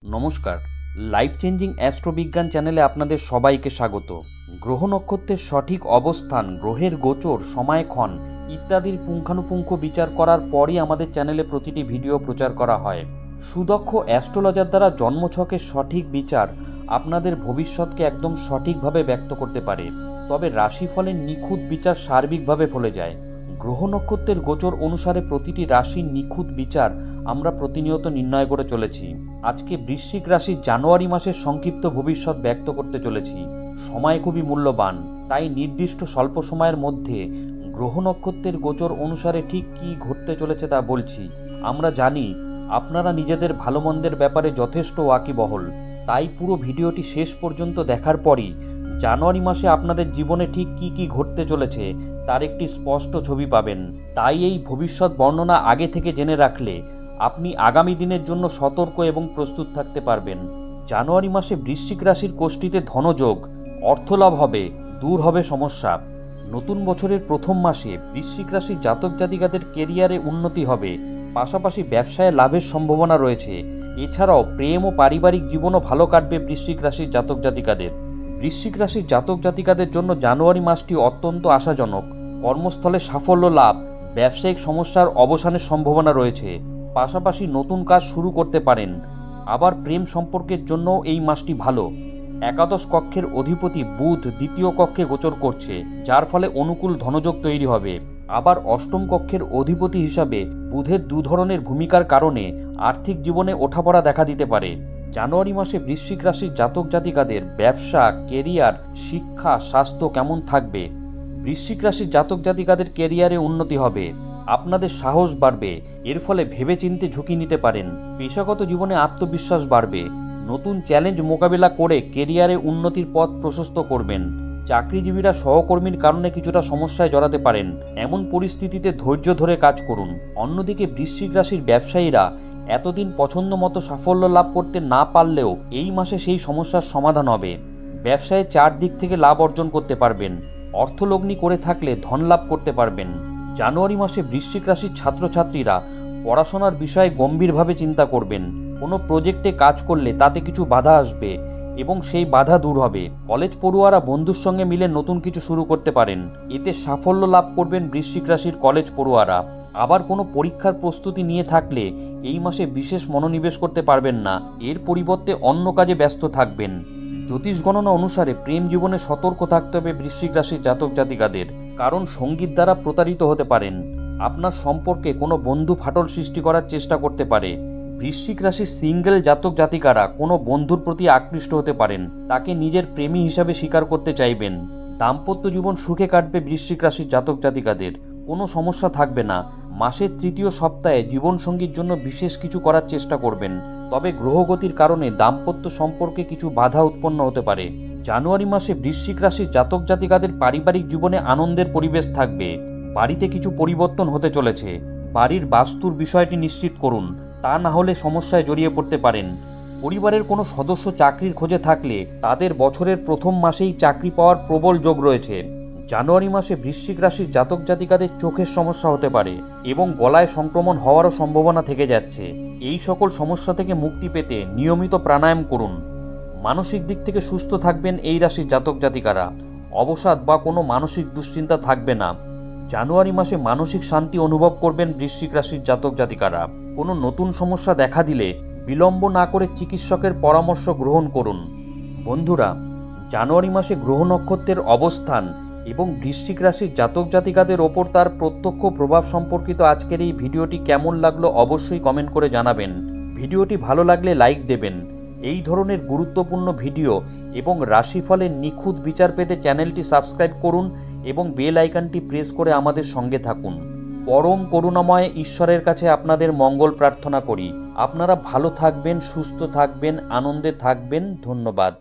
নমস্কার, life changing অ্যাস্ট্রোবিজ্ঞান চ্যানেলে আপনাদের সবাইকে স্বাগত। গ্রহ নক্ষত্রের সঠিক অবস্থান, গ্রহের গোচর, সময়ক্ষণ ইত্যাদির পুঙ্খানুপুঙ্খ বিচার করার পরই আমাদের চ্যানেলে প্রতিটি ভিডিও প্রচার করা হয়। সুদক্ষ অ্যাস্ট্রোলজার দ্বারা জন্মছকের সঠিক বিচার আপনাদের ভবিষ্যৎকে একদম সঠিকভাবে ব্যক্ত করতে পারে, তবে রাশিফলের নিখুঁত বিচার সার্বিকভাবে ফলে যায়। গ্রহ নক্ষত্রের গোচর অনুসারে প্রতিটি রাশির নিখুঁত বিচার আমরা প্রতিনিয়ত নির্ণয় করে চলেছি। আজকে বৃশ্চিক রাশির জানুয়ারি মাসের সংক্ষিপ্ত ভবিষ্যৎ ব্যক্ত করতে চলেছি। সময় খুবই মূল্যবান, তাই নির্দিষ্ট স্বল্প সময়ের মধ্যে গ্রহ নক্ষত্রের গোচর অনুসারে ঠিক কী ঘটতে চলেছে তা বলছি। আমরা জানি আপনারা নিজেদের ভালো মন্দের ব্যাপারে যথেষ্ট ওয়াকিবহল, তাই পুরো ভিডিওটি শেষ পর্যন্ত দেখার পরই জানুয়ারি মাসে আপনাদের জীবনে ঠিক কী কী ঘটতে চলেছে তার একটি স্পষ্ট ছবি পাবেন। তাই এই ভবিষ্যৎ বর্ণনা আগে থেকে জেনে রাখলে আপনি আগামী দিনের জন্য সতর্ক এবং প্রস্তুত থাকতে পারবেন। জানুয়ারি মাসে বৃশ্চিক রাশির কোষ্ঠীতে ধনযোগ, অর্থলাভ হবে, দূর হবে সমস্যা। নতুন বছরের প্রথম মাসে বৃশ্চিক রাশির জাতক জাতিকাদের কেরিয়ারে উন্নতি হবে, পাশাপাশি ব্যবসায় লাভের সম্ভাবনা রয়েছে। এছাড়াও প্রেম ও পারিবারিক জীবনও ভালো কাটবে বৃশ্চিক রাশির জাতক জাতিকাদের। বৃশ্চিক রাশির জাতক জাতিকাদের জন্য জানুয়ারি মাসটি অত্যন্ত আশাজনক। কর্মস্থলে সাফল্য লাভ, ব্যবসায়িক সমস্যার অবসানের সম্ভাবনা রয়েছে। পাশাপাশি নতুন কাজ শুরু করতে পারেন। আবার প্রেম সম্পর্কের জন্য এই মাসটি ভালো। একাদশ কক্ষের অধিপতি বুধ দ্বিতীয় কক্ষে গোচর করছে, যার ফলে অনুকূল ধনযোগ তৈরি হবে। আবার অষ্টম কক্ষের অধিপতি হিসাবে বুধের দু ধরনের ভূমিকার কারণে আর্থিক জীবনে ওঠাপড়া দেখা দিতে পারে। জানুয়ারি মাসে বৃশ্চিক রাশির জাতক জাতিকাদের ব্যবসা, কেরিয়ার, শিক্ষা, স্বাস্থ্য কেমন থাকবে? বৃশ্চিক রাশির জাতক জাতিকাদের কেরিয়ারে উন্নতি হবে, আপনাদের সাহস বাড়বে। এর ফলে ভেবেচিন্তে ঝুঁকি নিতে পারেন। পেশাগত জীবনে আত্মবিশ্বাস বাড়বে। নতুন চ্যালেঞ্জ মোকাবেলা করে কেরিয়ারে উন্নতির পথ প্রশস্ত করবেন। চাকরিজীবীরা সহকর্মীর কারণে কিছুটা সমস্যায় জড়াতে পারেন। এমন পরিস্থিতিতে ধৈর্য ধরে কাজ করুন। অন্যদিকে বৃশ্চিক রাশির ব্যবসায়ীরা এতদিন পছন্দ মতো সাফল্য লাভ করতে না পারলেও এই মাসে সেই সমস্যার সমাধান হবে। ব্যবসায় চারদিক থেকে লাভ অর্জন করতে পারবেন। অর্থলগ্নি করে থাকলে ধন লাভ করতে পারবেন। জানুয়ারি মাসে বৃশ্চিক রাশির ছাত্রছাত্রীরা পড়াশোনার বিষয়ে গম্ভীরভাবে চিন্তা করবেন। কোনো প্রজেক্টে কাজ করলে তাতে কিছু বাধা আসবে এবং সেই বাধা দূর হবে। কলেজ পড়ুয়ারা বন্ধুর সঙ্গে মিলে নতুন কিছু শুরু করতে পারেন। এতে সাফল্য লাভ করবেন বৃশ্চিক রাশির কলেজ পড়ুয়ারা। আবার কোনো পরীক্ষার প্রস্তুতি নিয়ে থাকলে এই মাসে বিশেষ মনোনিবেশ করতে পারবেন না। এর পরিবর্তে অন্য কাজে ব্যস্ত থাকবেন। জ্যোতিষ গণনা অনুসারে প্রেম জীবনে সতর্ক থাকতে হবে বৃশ্চিক রাশির জাতক জাতিকাদের, কারণ সঙ্গীত দ্বারা প্রতারিত হতে পারেন। আপনার সম্পর্কে কোনো বন্ধু ফাটল সৃষ্টি করার চেষ্টা করতে পারে। বৃশ্চিক রাশির সিঙ্গেল জাতক জাতিকারা কোনো বন্ধুর প্রতি আকৃষ্ট হতে পারেন, তাকে নিজের প্রেমী হিসাবে স্বীকার করতে চাইবেন। দাম্পত্য জীবন সুখে কাটবে বৃশ্চিক রাশির জাতক জাতিকাদের, কোনো সমস্যা থাকবে না। মাসের তৃতীয় সপ্তাহে জীবনসঙ্গীর জন্য বিশেষ কিছু করার চেষ্টা করবেন, তবে গ্রহগতির কারণে দাম্পত্য সম্পর্কে কিছু বাধা উৎপন্ন হতে পারে। জানুয়ারি মাসে বৃশ্চিক রাশির জাতক জাতিকাদের পারিবারিক জীবনে আনন্দের পরিবেশ থাকবে। বাড়িতে কিছু পরিবর্তন হতে চলেছে। বাড়ির বাস্তুর বিষয়টি নিশ্চিত করুন, তা না হলে সমস্যায় জড়িয়ে পড়তে পারেন। পরিবারের কোনো সদস্য চাকরির খোঁজে থাকলে তাদের বছরের প্রথম মাসেই চাকরি পাওয়ার প্রবল যোগ রয়েছে। জানুয়ারি মাসে বৃশ্চিক রাশির জাতক জাতিকাদের চোখের সমস্যা হতে পারে এবং গলায় সংক্রমণ হওয়ারও সম্ভাবনা থেকে যাচ্ছে। এই সকল সমস্যা থেকে মুক্তি পেতে নিয়মিত প্রাণায়াম করুন। মানসিক দিক থেকে সুস্থ থাকবেন এই রাশির জাতক জাতিকারা। অবসাদ বা কোনো মানসিক দুশ্চিন্তা থাকবে না। জানুয়ারি মাসে মানসিক শান্তি অনুভব করবেন বৃশ্চিক রাশির জাতক জাতিকারা। কোনো নতুন সমস্যা দেখা দিলে বিলম্ব না করে চিকিৎসকের পরামর্শ গ্রহণ করুন। বন্ধুরা, জানুয়ারি মাসে গ্রহ নক্ষত্রের অবস্থান এবং বৃশ্চিক রাশির জাতক জাতিকাদের ওপর তার প্রত্যক্ষ প্রভাব সম্পর্কিত আজকের এই ভিডিওটি কেমন লাগলো অবশ্যই কমেন্ট করে জানাবেন। ভিডিওটি ভালো লাগলে লাইক দেবেন। এই ধরনের গুরুত্বপূর্ণ ভিডিও এবং রাশিফলের নিখুঁত বিচার পেতে চ্যানেলটি সাবস্ক্রাইব করুন এবং বেল আইকনটি প্রেস করে আমাদের সঙ্গে থাকুন। পরম করুণাময় ঈশ্বরের কাছে আপনাদের মঙ্গল প্রার্থনা করি। আপনারা ভালো থাকবেন, সুস্থ থাকবেন, আনন্দে থাকবেন। ধন্যবাদ।